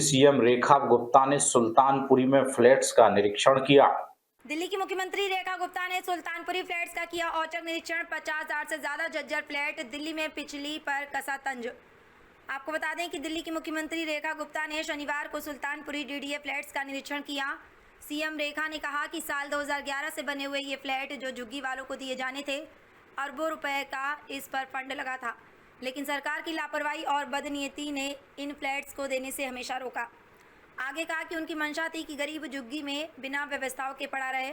CM Rekha Gupta ने सुल्तानपुरी में flats का निरीक्षण किया। दिल्ली की मुख्यमंत्री रेखा गुप्ता ने सुल्तानपुरी फ्लैट्स का किया औचक निरीक्षण। 50,000 से ज्यादा जर्जर फ्लैट, दिल्ली में पिछली पर कसा तंज। आपको बता दें कि दिल्ली की मुख्यमंत्री रेखा गुप्ता ने शनिवार को सुल्तानपुरी डीडीए फ्लैट्स का निरीक्षण किया। सीएम रेखा ने कहा कि साल 2011 से बने हुए ये फ्लैट जो झुग्गी वालों को दिए जाने थे, अरबों रुपए का इस पर फंड लगा था, लेकिन सरकार की लापरवाही और बदनीयती ने इन फ्लैट्स को देने से हमेशा रोका। आगे कहा कि उनकी मंशा थी कि गरीब झुग्गी में बिना व्यवस्थाओं के पड़ा रहे।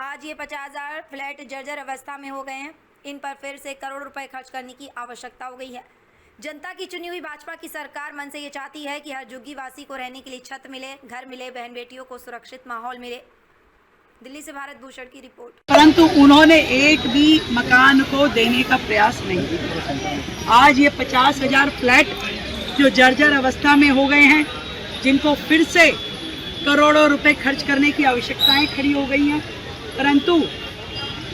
आज ये 50,000 फ्लैट जर्जर अवस्था में हो गए हैं। इन पर फिर से करोड़ रुपए खर्च करने की आवश्यकता हो गई है। जनता की चुनी हुई भाजपा की सरकार मन से ये चाहती है कि हर झुग्गी वासी को रहने के लिए छत मिले, घर मिले, बहन बेटियों को सुरक्षित माहौल मिले। दिल्ली से भारत भूषण की रिपोर्ट। परंतु उन्होंने एक भी मकान को देने का प्रयास नहीं किया। आज ये 50,000 फ्लैट जो जर्जर अवस्था में हो गए हैं, जिनको फिर से करोड़ों रुपए खर्च करने की आवश्यकताएं खड़ी हो गई हैं, परंतु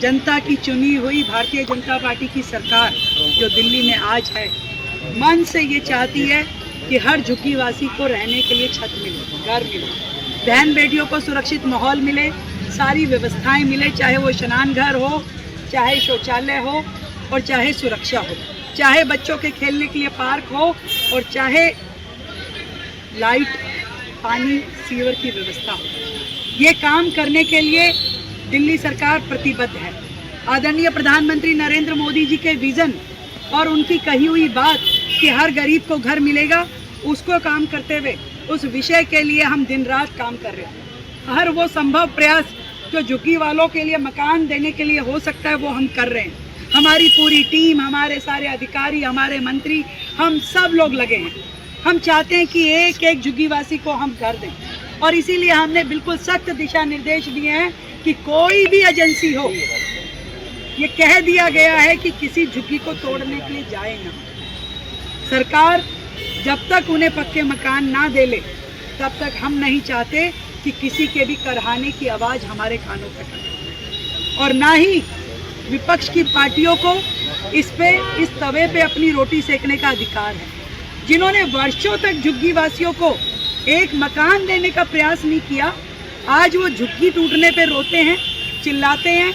जनता की चुनी हुई भारतीय जनता पार्टी की सरकार जो दिल्ली में आज है, मन से ये चाहती है कि हर झुग्गीवासी को रहने के लिए छत मिले, घर मिले, बहन बेटियों को सुरक्षित माहौल मिले, सारी व्यवस्थाएं मिले, चाहे वो स्नान घर हो, चाहे शौचालय हो और चाहे सुरक्षा हो, चाहे बच्चों के खेलने के लिए पार्क हो और चाहे लाइट, पानी, सीवर की व्यवस्था हो। ये काम करने के लिए दिल्ली सरकार प्रतिबद्ध है। आदरणीय प्रधानमंत्री नरेंद्र मोदी जी के विजन और उनकी कही हुई बात कि हर गरीब को घर मिलेगा, उसको काम करते हुए उस विषय के लिए हम दिन रात काम कर रहे हैं। हर वो संभव प्रयास जो झुग्गी वालों के लिए मकान देने के लिए हो सकता है वो हम कर रहे हैं। हमारी पूरी टीम, हमारे सारे अधिकारी, हमारे मंत्री, हम सब लोग लगे हैं। हम चाहते हैं कि एक एक झुग्गीवासी को हम घर दें और इसीलिए हमने बिल्कुल सख्त दिशा निर्देश दिए हैं कि कोई भी एजेंसी हो, ये कह दिया गया है कि किसी झुग्गी को तोड़ने के लिए जाए ना। सरकार जब तक उन्हें पक्के मकान ना दे ले, तब तक हम नहीं चाहते कि किसी के भी करहाने की आवाज़ हमारे कानों तक आए। और ना ही विपक्ष की पार्टियों को इस तवे पे अपनी रोटी सेकने का अधिकार है। जिन्होंने वर्षों तक झुग्गी वासियों को एक मकान देने का प्रयास नहीं किया, आज वो झुग्गी टूटने पे रोते हैं, चिल्लाते हैं,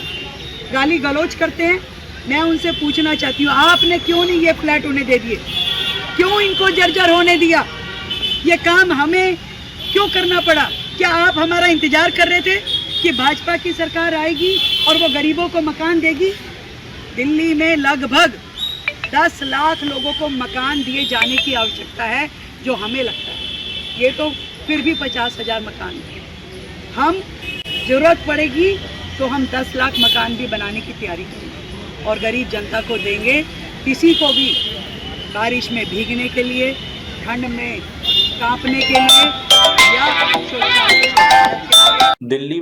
गाली गलौज करते हैं। मैं उनसे पूछना चाहती हूँ, आपने क्यों नहीं ये फ्लैट उन्हें दे दिए? क्यों इनको जर्जर होने दिया? ये काम हमें क्यों करना पड़ा? क्या आप हमारा इंतजार कर रहे थे कि भाजपा की सरकार आएगी और वो गरीबों को मकान देगी? दिल्ली में लगभग 10 लाख लोगों को मकान दिए जाने की आवश्यकता है, जो हमें लगता है। ये तो फिर भी 50,000 मकान है। हम ज़रूरत पड़ेगी तो हम 10 लाख मकान भी बनाने की तैयारी करेंगे और गरीब जनता को देंगे। किसी को भी बारिश में भीगने के लिए, ठंड में कांपने के लिए या दिल्ली